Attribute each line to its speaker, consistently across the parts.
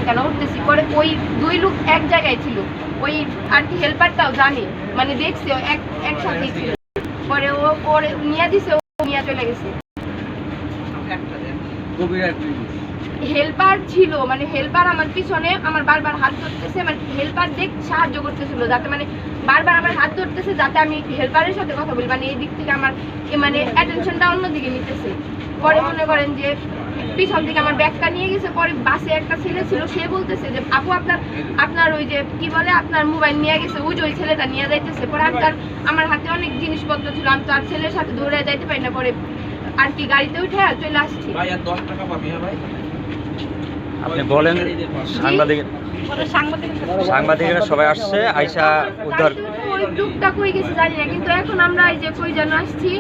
Speaker 1: কেন উঠতেছি। পরে ওই 2 লোক এক জায়গায় ছিল, ওই আর কি হেল্পারটাও জানে, মানে দেখছে একসাথেই ছিল। পরে ও পরে নিয়ে দিছে, ও নিয়ে চলে গেছে। হেল্পার ছিল, মানে হেল্পার আমার পিছনে আমার বারবার হাত ধরতেছে, মানে হেল্পার দেখ সাহায্য করতেছিল যাতে, মানে বারবার আমার হাত ধরতেছে যাতে আমি হেল্পারের সাথে কথা বলি, মানে এই দিক থেকে আমার মানে অ্যাটেনশনটা অন্যদিকে নিতেছে। পরে মনে করেন যে পিছন থেকে আমার ব্যাগটা নিয়ে গেছে। পরে বাসে একটা ছেলে ছিল, সে বলতেছে যে আপু আপনার ওই যে কি বলে আপনার মোবাইল নিয়ে গেছে, ওই ছেলেটা নিয়ে যাইতেছে। পরে আমার হাতে অনেক জিনিসপত্র ছিল, আমি তো আর ছেলের সাথে দৌড়ে যাইতে পারি না। পরে আর কি গাড়িতে উঠে চলে আসছি।
Speaker 2: আপনি বলেন সাংবাদিকেরা সবাই আসছে, আইসা উদ্ধার
Speaker 1: ওই লোকটা কই গেছে জানি না, কিন্তু এখন আমরা এই যে কই যেন আসছি,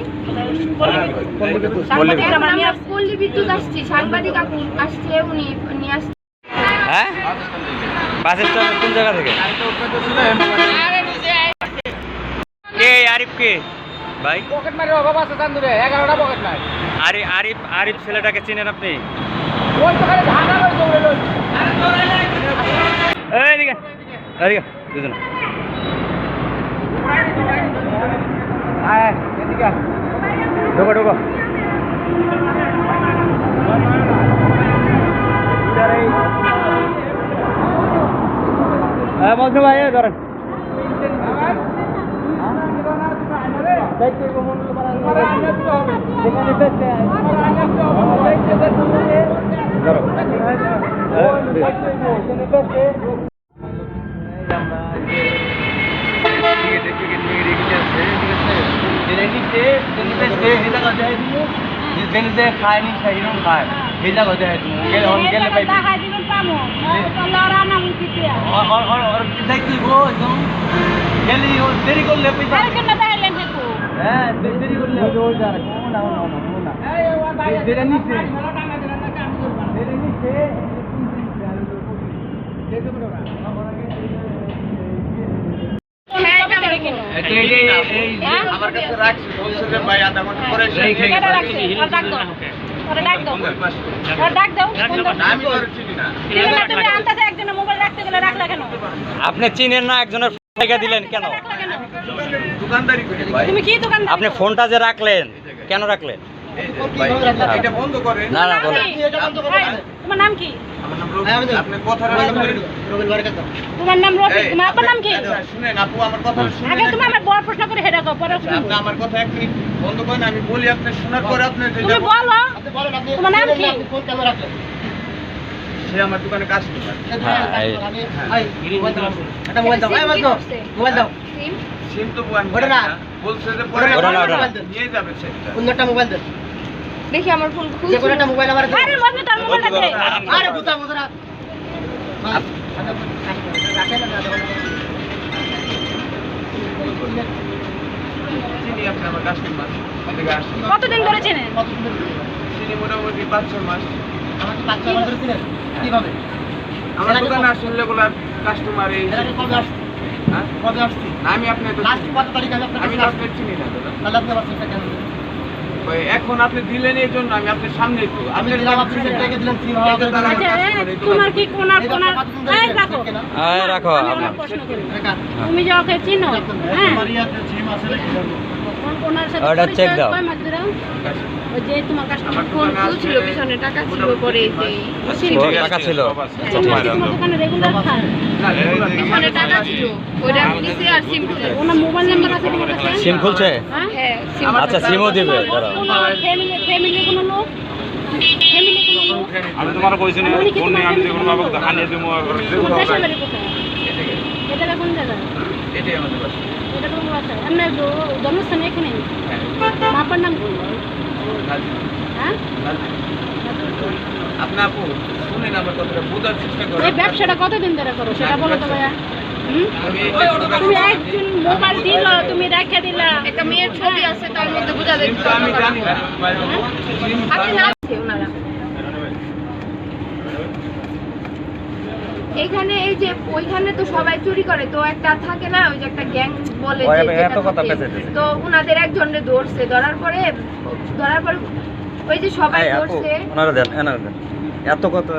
Speaker 1: পল্লী বিদ্যুৎ আসছি, সাংবাদিক আপু আসছে, উনি নিয়ে আসছে।
Speaker 2: হ্যাঁ, বাসের স্ট্যান্ড কোন জায়গা থেকে? কে আরিফ? কে ভাই?
Speaker 3: পকেট মারি অভাব আছে চান্দুরে, 11টা পকেট মারি।
Speaker 2: আরিফ ছেলেটাকে চিনেন আপনি?
Speaker 3: ওই তো খালি ঢাকা লই দৌড়ে লই। আরে দৌড়ে লই।
Speaker 2: এইদিকে দুজন।
Speaker 3: আয় এদিকে।
Speaker 2: ঢোকো। মজনু ভাই ধরেন।
Speaker 3: খায়নি সেরকম খায় এই জায়গা দেখাই তুমি গেলে পাইবি গেলি দেরি করলে হ্যাঁ দেরি করলে আমার কাছে রাখছি, বলছে যে ভাই আধা ঘন্টা পরে
Speaker 2: আপনি চিনেন না, একজনের জায়গা দিলেন কেন?
Speaker 3: দোকানদারি করে
Speaker 2: আপনি ফোনটা যে রাখলেন কেন রাখলেন?
Speaker 3: এটা বন্ধ করে
Speaker 2: না বলেন।
Speaker 4: তোমার নাম কি?
Speaker 3: আমার নাম রবি। আপনি কথা রাখবেন।
Speaker 4: তোমার নাম রবি, তোমার আপনার নাম কি?
Speaker 3: শুনেন আপু, আমার কথা শুনেন।
Speaker 4: আগে তুমি আমার বড় প্রশ্ন করে হেডা কও, পরে
Speaker 3: আপনি আমার কথা এক মিনিট বন্ধ করেন, আমি বলি, আপনি শোনার পরে আপনি
Speaker 4: তুমি বলো তোমার নাম কি?
Speaker 3: ফোন কেন রাখলেন? সে আমার দোকানে কাজ করে।
Speaker 1: এটা মোবাইল দাও, মোবাইল দাও।
Speaker 3: সিম তো বলছে যে পরে নিয়ে যাবে সেটা।
Speaker 1: অন্যটা মোবাইল দাও। দেখি আমার ফোন খুলছে। যে কোনটা মোবাইল আমার
Speaker 4: আরে মনে তার মোবাইল দে।
Speaker 1: আরে বুতা মুদরা।
Speaker 3: চিনি আপনি আমার কাস্টমার।
Speaker 4: কতদিন ধরে চেনেন?
Speaker 3: চিনি মোটামুটি 5-6 মাস।
Speaker 1: আমাকে 5-6 মাস ধরে চিনেন? কিভাবে?
Speaker 3: আমার দোকানে আসলে বলা কাস্টমার এই
Speaker 1: কবে আসছে?
Speaker 3: হ্যাঁ
Speaker 1: কবে আসছে?
Speaker 3: আমি আপনাকে
Speaker 1: লাস্ট কত তারিখ
Speaker 3: আমি আপনাকে চিনি না দাদা।
Speaker 1: তাহলে আপনি আমার চিন্তা কেন?
Speaker 3: ওই এখন আপনি দিলেন এই জন্য আমি আপনার সামনে তো
Speaker 1: আমি দিলাম, আপনি টাকা দিলেন, সিম হাওয়া করে দিলেন।
Speaker 4: আচ্ছা তোমার কি কোনার এই রাখো।
Speaker 2: রাখো।
Speaker 4: আমি প্রশ্ন করি, তুমি যে ওকে চিনো, হ্যাঁ
Speaker 1: আমার ইয়াতে সিম আছে নাকি?
Speaker 4: ওনার সাথে
Speaker 2: ওটা চেক দাও।
Speaker 4: কয় মাস ধরে? ওই যে তোমার কাস্টমার
Speaker 1: ফোন খুলছিল, পিছনে টাকা ছিল, পরে
Speaker 2: টাকা ছিল।
Speaker 4: তোমার দোকানে রেগুলার খায়?
Speaker 1: পিছনে টাকা ছিল, ওইটা নিছে আর সিম খুলে।
Speaker 4: ওনার মোবাইল নাম্বার আছে তোমার কাছে?
Speaker 2: সিম খুলছে?
Speaker 1: হ্যাঁ, সিম।
Speaker 2: আচ্ছা, সিমও দিবে।
Speaker 4: ফ্যামিলি কোনো লোক? ফ্যামিলি কোনো লোক?
Speaker 5: আমি তোমার কইছি না ফোন নিয়ে আমি যে কোনো বাবা আনিয়ে দেবো।
Speaker 4: দেশের বাড়ি কোথায়? এটা কোন জায়গা?
Speaker 3: এটাই আমাদের বাসা।
Speaker 4: এটা কোন বাসা? আপনার জন্মস্থান এখানে?
Speaker 3: হ্যাঁ।
Speaker 4: মাপার নাম কি? হ্যাঁ?
Speaker 3: আপনি আপু শুনেন আমার কথাটা বোঝার চেষ্টা করেন।
Speaker 4: এই ব্যবসাটা কতদিন ধরে করো সেটা বলো তো ভাইয়া।
Speaker 3: আমি
Speaker 4: তুমি একজন মোবাইল দিল, তুমি রেখে দিলা।
Speaker 1: একটা মেয়ের ছবি আছে, তার মধ্যে বোঝা যায়
Speaker 3: কিন্তু আমি জানি না
Speaker 1: আপনি না আছে ওনারা এখানে, এই যে ওইখানে তো সবাই চুরি করে, তো একটা থাকে না ওই যে একটা গ্যাং বলে যে
Speaker 2: এত কথা পেঁচাইতেছে।
Speaker 1: তো উনাদের একজনে ধরছে, ধরার পরে ওই যে সবাই ধরছে।
Speaker 2: ওনারা দেন এত কথা